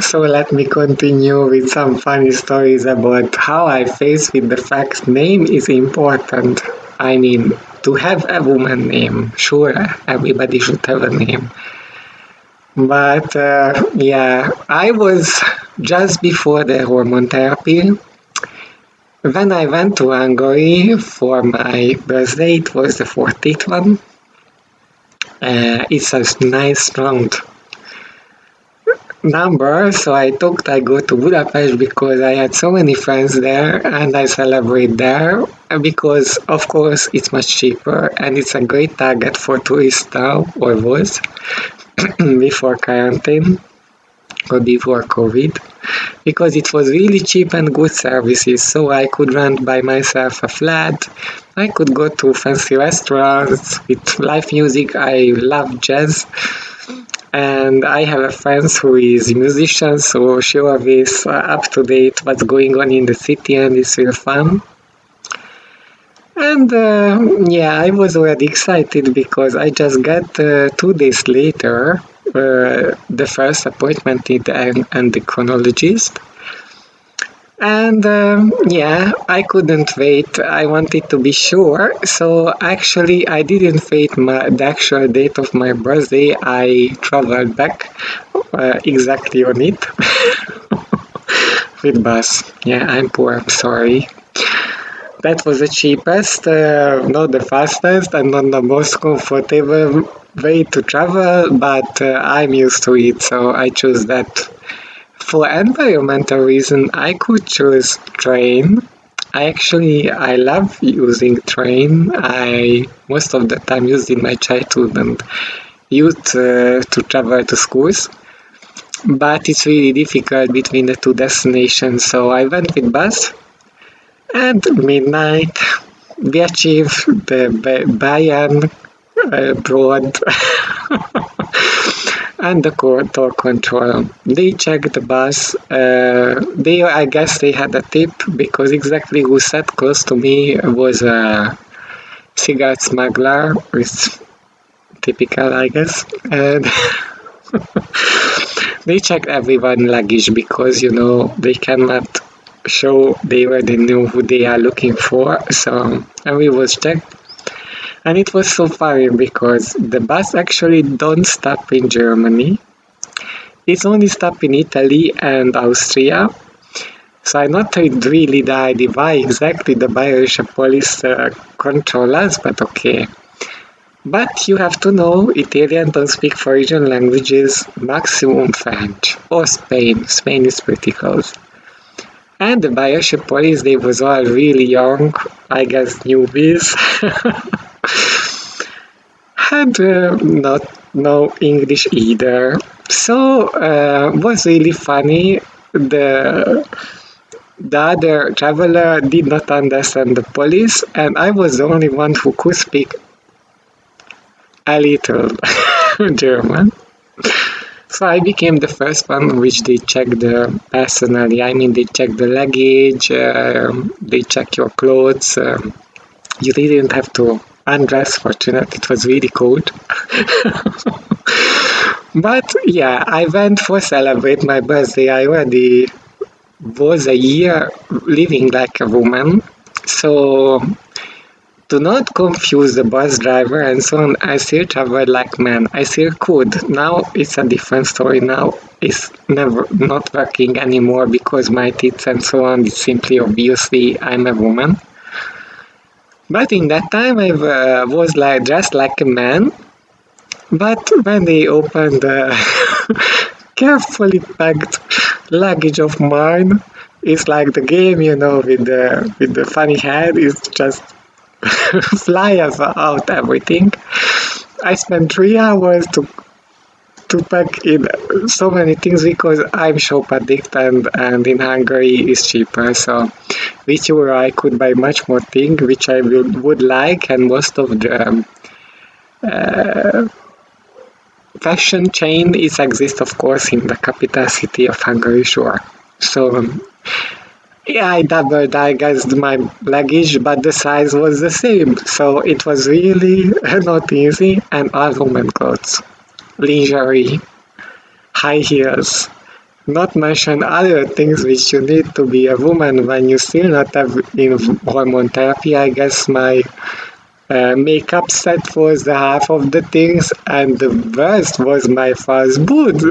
So let me continue with some funny stories about how I face with the fact name is important. I mean, to have a woman name, sure, everybody should have a name. But yeah, I was just before the hormone therapy. When I went to Hungary for my birthday, it was the 40th one. It's a nice round number, so I go to Budapest because I had so many friends there and I celebrate there because of course it's much cheaper and it's a great target for tourists now, or was before quarantine or before COVID, because it was really cheap and good services. So I could rent by myself a flat. I could go to fancy restaurants with live music. I love jazz. And I have a friend who is a musician, so she always up to date what's going on in the city, and it's real fun. And yeah, I was already excited because I just got 2 days later the first appointment with an endocrinologist. And yeah, I couldn't wait. I wanted to be sure. So actually, I didn't wait the actual date of my birthday. I traveled back exactly on it with bus. Yeah, I'm poor. I'm sorry. That was the cheapest, not the fastest, and not the most comfortable way to travel, but I'm used to it, so I choose that. For environmental reason, I could choose train. I love using train. I most of the time used in my childhood and youth to travel to schools. But it's really difficult between the two destinations, so I went with bus. And midnight, we achieved the Bayern Broad and the toll control. They checked the bus. I guess they had a tip because exactly who sat close to me was a cigarette smuggler. It's typical, I guess. And they checked everyone's luggage because they cannot show they already knew who they are looking for. So every was checked. And it was so funny because the bus actually don't stop in Germany. It's only stop in Italy and Austria. So I not really the idea why exactly the Irish police control us, but okay. But you have to know Italian don't speak foreign languages, maximum French or Spain. Spain is pretty close. And the Irish police, they was all really young, I guess newbies. Had not no English either. So was really funny. The other traveler did not understand the police, and I was the only one who could speak a little German. So I became the first one which they checked personally. I mean, they checked the luggage, they check your clothes. You didn't have to undress, fortunately, it was really cold. But yeah, I went for celebrate my birthday. I already was a year living like a woman. So do not confuse the bus driver and so on. I still travel like man. I still could. Now it's a different story. Now it's never not working anymore because my teeth and so on. It's simply obviously I'm a woman. But in that time I was like dressed like a man. But when they opened the carefully packed luggage of mine, it's like the game, with the funny head. It's just fly out everything. I spent 3 hours to pack in so many things because I'm shop addict and in Hungary it's cheaper. So with euro I could buy much more things which I would like, and most of the fashion chain exists of course in the capital city of Hungary, sure. So yeah, I doubled, I guess, my luggage, but the size was the same. So it was really not easy, and all women clothes. Lingerie, high heels, Not mention other things which you need to be a woman when you still not have in hormone therapy. I guess my makeup set was the half of the things, and the worst was my false boobs.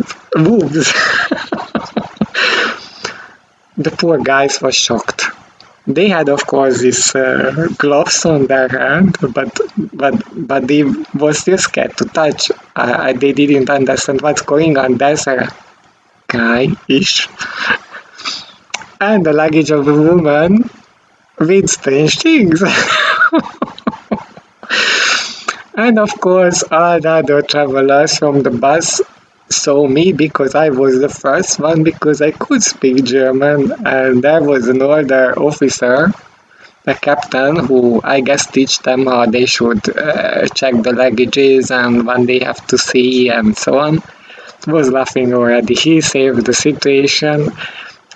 The poor guys were shocked. They had, of course, these gloves on their hand, but they were still scared to touch. They didn't understand what's going on. There's a guy-ish and the luggage of a woman with strange things. And of course, all the other travelers from the bus saw me because I was the first one because I could speak German, and there was an older officer, a captain, who I guess teach them how they should check the luggages and when they have to see and so on. Was laughing already. He saved the situation.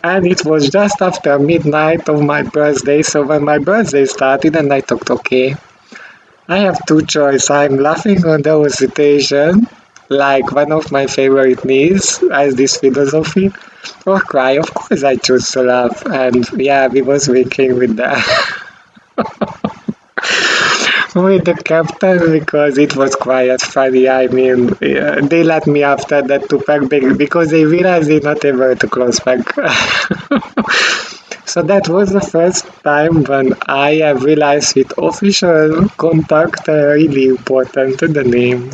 And it was just after midnight of my birthday, so when my birthday started and I thought, okay, I have two choices. I'm laughing on the whole situation, like one of my favorite meals as this philosophy, or cry. Of course I choose to laugh. And yeah, we was working with that. With the captain because it was quite funny. I mean, they let me after that to pack bag because they realized they're not able to close back. So that was the first time when I have realized with official contact really important the name.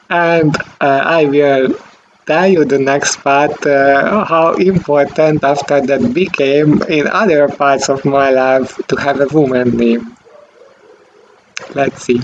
And I will tell you the next part how important after that became in other parts of my life to have a woman name. Let's see.